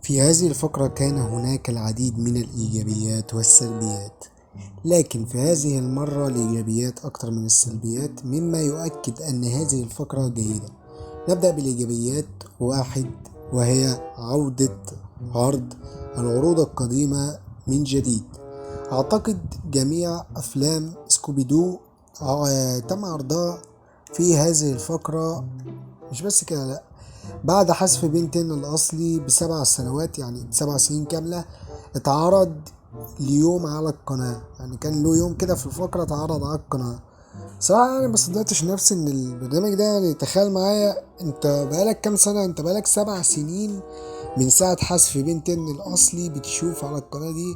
في هذه الفقرة كان هناك العديد من الإيجابيات والسلبيات، لكن في هذه المرة الإيجابيات أكثر من السلبيات، مما يؤكد أن هذه الفقرة جيدة. نبدأ بالإيجابيات. واحد، وهي عودة عرض العروض القديمة من جديد. أعتقد جميع أفلام سكوبيدو تم عرضها في هذه الفقرة. مش بس كده، لأ، بعد حذف بنتين الأصلي ب7 سنوات، يعني 7 سنين كاملة، اتعرض ليوم على القناة. يعني كان له يوم كده في الفقرة اتعرض على القناة. صراحة يعني مصدقتش نفسي ان البرنامج ده، يعني تخيل معايا انت بقالك كام سنة، انت بقالك 7 سنين من ساعة حذف بنتين الأصلي بتشوف على القناة دي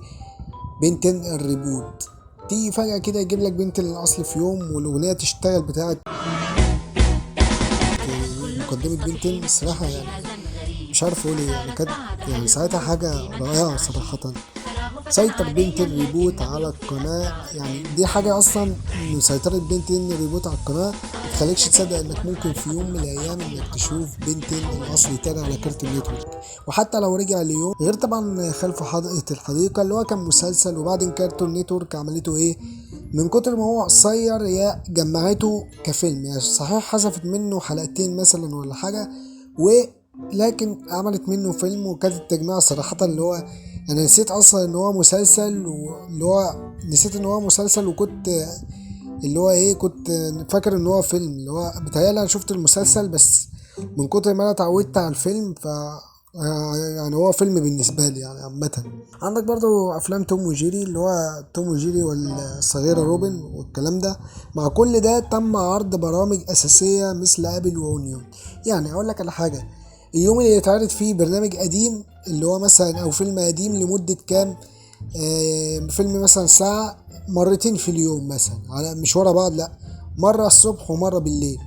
بنتين الريبوت. تيجي فجأة كده يجيب لك بنتين الأصلي في يوم، والأغنية تشتغل بتاعت مقدمة بنتين. الصراحة يعني مش عارف اقول ايه، يعني كانت يعني ساعتها حاجة رائعة صراحة. سيطر بنتين ريبوت على القناة، يعني دي حاجة اصلا، مسيطرة بنتين ريبوت على القناة متخليكش تصدق انك ممكن في يوم من الايام انك تشوف بنتين الاصلي تاني على كارتون نتورك. وحتى لو رجع ليوم غير طبعا خلف الحديقة اللي هو كان مسلسل، وبعدين كارتون نتورك عملته ايه، من كتر ما هو قصير هي جمعته كفيلم. يعني صحيح حذفت منه حلقتين مثلا ولا حاجة، ولكن عملت منه فيلم. وكانت التجميع صراحة اللي هو انا نسيت اصلا ان هو مسلسل، واللي هو نسيت ان هو مسلسل، وكنت اللي هو ايه، كنت فاكر ان هو فيلم. اللي هو بتهيألي انا شفت المسلسل بس من كتر ما انا اتعودت على الفيلم، يعني هو فيلم بالنسبة لي يعني عامة. عندك برضو افلام توم وجيري، اللي هو توم وجيري والصغيرة روبن والكلام ده. مع كل ده تم عرض برامج اساسية مثل ابل واونيون. يعني اقول لك على حاجة، اليوم اللي يتعرض فيه برنامج قديم اللي هو مثلا او فيلم قديم لمدة كام، فيلم مثلا ساعة، مرتين في اليوم مثلا، على مش ورا بعض، لا، مرة الصبح ومرة بالليل.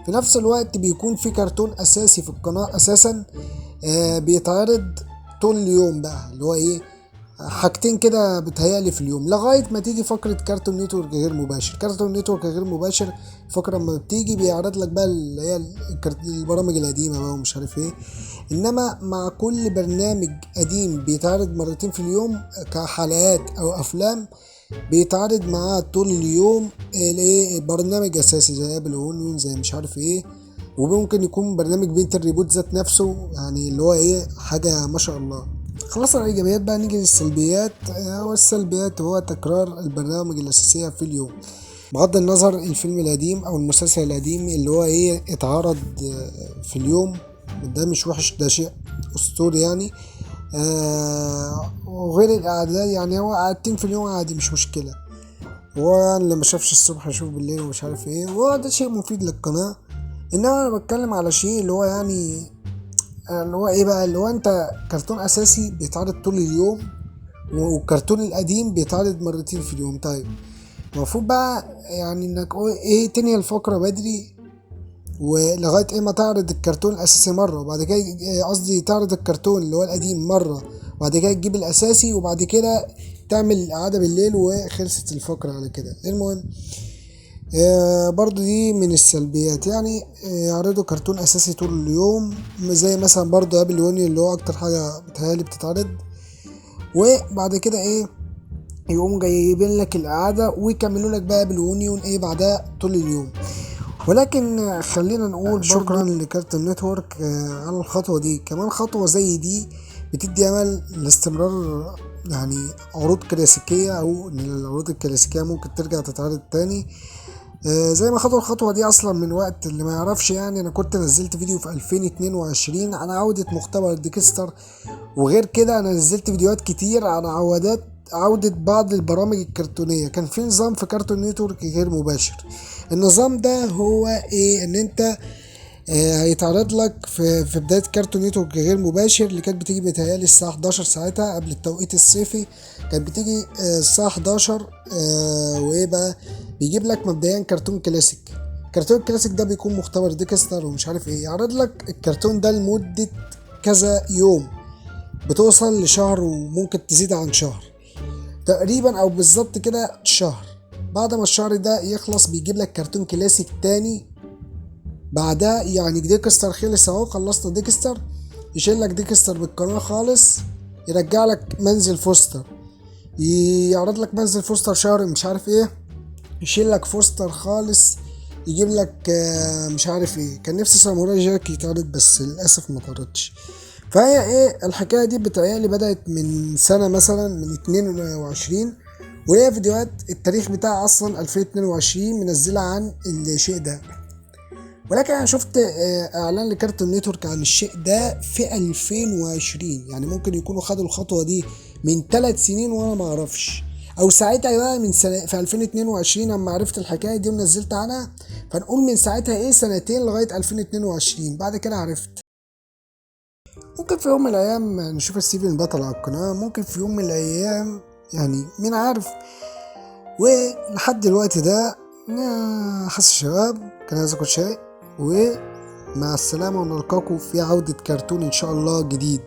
في نفس الوقت بيكون في كرتون اساسي في القناة اساسا بيتعرض طول اليوم بقى، اللي هو ايه، حاجتين كده بتهيألي في اليوم، لغاية ما تيجي فقرة كارتون نتورك غير مباشر. كارتون نتورك غير مباشر فقرة لما بتيجي بيعرض لك بقى اللي هي البرامج القديمة بقى ومش عارف ايه. انما مع كل برنامج قديم بيتعرض مرتين في اليوم كحلقات او افلام، بيتعرض معاه طول اليوم الايه، برنامج اساسي زي ابل اونيون زي مش عارف ايه. وممكن يكون برنامج بيت الريبوت ذات نفسه، يعني اللي هو ايه، حاجة ما شاء الله. خلصنا الايجابيات بقى، نيجي للسلبيات. والسلبيات هو تكرار البرامج الاساسية في اليوم، بغض النظر الفيلم القديم او المسلسل القديم اللي هو ايه اتعرض في اليوم. ده مش وحش، ده شيء اسطوري يعني. وغير الاعداد، يعني هو قعدتين في اليوم عادي مش مشكلة. هو اللي ما شافش الصبح يشوف بالليل ومش عارف ايه، وهو ده شيء مفيد للقناة. انما انا بتكلم على شيء اللي هو يعني اللي هو ايه بقى، اللي هو انت كرتون اساسي بيتعرض طول اليوم، والكرتون القديم بيتعرض مرتين في اليوم. طيب المفروض بقى يعني انك ايه، تنهي الفقرة بدري، ولغاية ايه ما تعرض الكرتون الاساسي مرة، وبعد كده قصدي تعرض الكرتون اللي هو القديم مرة، وبعد كده تجيب الاساسي، وبعد كده تعمل اعادة بالليل، وخلصت الفقرة على كده. المهم برضو دي من السلبيات، يعني يعرضوا كرتون اساسي طول اليوم، زي مثلا برضو ابل يونيو اللي هو اكتر حاجة بتهيألي بتتعرض. وبعد كده ايه، يقوموا جايبين لك الإعادة ويكملوا لك بقى باليونيون ايه بعدها طول اليوم. ولكن خلينا نقول شكرا لكارتون نتورك على الخطوة دي. كمان خطوة زي دي بتدي أمل لاستمرار يعني عروض كلاسيكية، أو إن العروض الكلاسيكية ممكن ترجع تتعرض تاني. زي ما خدوا الخطوة دي أصلا من وقت. اللي ما يعرفش، يعني أنا كنت نزلت فيديو في 2022 عن عودة مختبر ديكستر. وغير كده أنا نزلت فيديوهات كتير عن عودة بعض البرامج الكرتونية. كان في نظام في كارتون نتورك غير مباشر. النظام ده هو ايه، ان انت هيتعرض لك في بداية كارتون نتورك غير مباشر، اللي كانت بتيجي بتهيألي الساعة 11 ساعتها قبل التوقيت الصيفي. كانت بتيجي الساعة 11. وايه بقى، بيجيب لك مبدئيا كرتون كلاسيك. كرتون كلاسيك ده بيكون مختبر ديكستر ومش عارف ايه، يعرض لك الكرتون ده لمدة كذا يوم، بتوصل لشهر وممكن تزيد عن شهر تقريبا، او بالظبط كده شهر. بعد ما الشهر ده يخلص بيجيب لك كرتون كلاسيك تاني بعدها. يعني ديكستر خلص اهو، خلصنا ديكستر، يشيل لك ديكستر بالقناة خالص، يرجع لك منزل فوستر، يعرض لك منزل فوستر شهر مش عارف ايه، يشيل لك فوستر خالص، يجيب لك مش عارف ايه. كان نفسي ساموراي جاك يتعرض بس للاسف ما اتعرضش. فهي ايه الحكايه دي؟ بتهيألي بدأت من سنه مثلا من 22، وهي فيديوهات التاريخ بتاعها اصلا 2022 منزله عن الشيء ده. ولكن انا شفت اعلان لكارتون نيتورك عن الشيء ده في 2020، يعني ممكن يكونوا خدوا الخطوه دي من 3 سنين وانا ما اعرفش، او ساعتها بقى من سنه في 2022 لما عرفت الحكايه دي ونزلت عنها، فنقول من ساعتها ايه سنتين لغايه 2022 بعد كده عرفت. ممكن في يوم من الايام نشوف ستيفن بطل على القناه، ممكن في يوم من الايام، يعني مين عارف. ولحد الوقت ده حس الشباب كان هذا كل شيء، ومع السلامة ونلقاكم في عودة كرتون إن شاء الله جديد.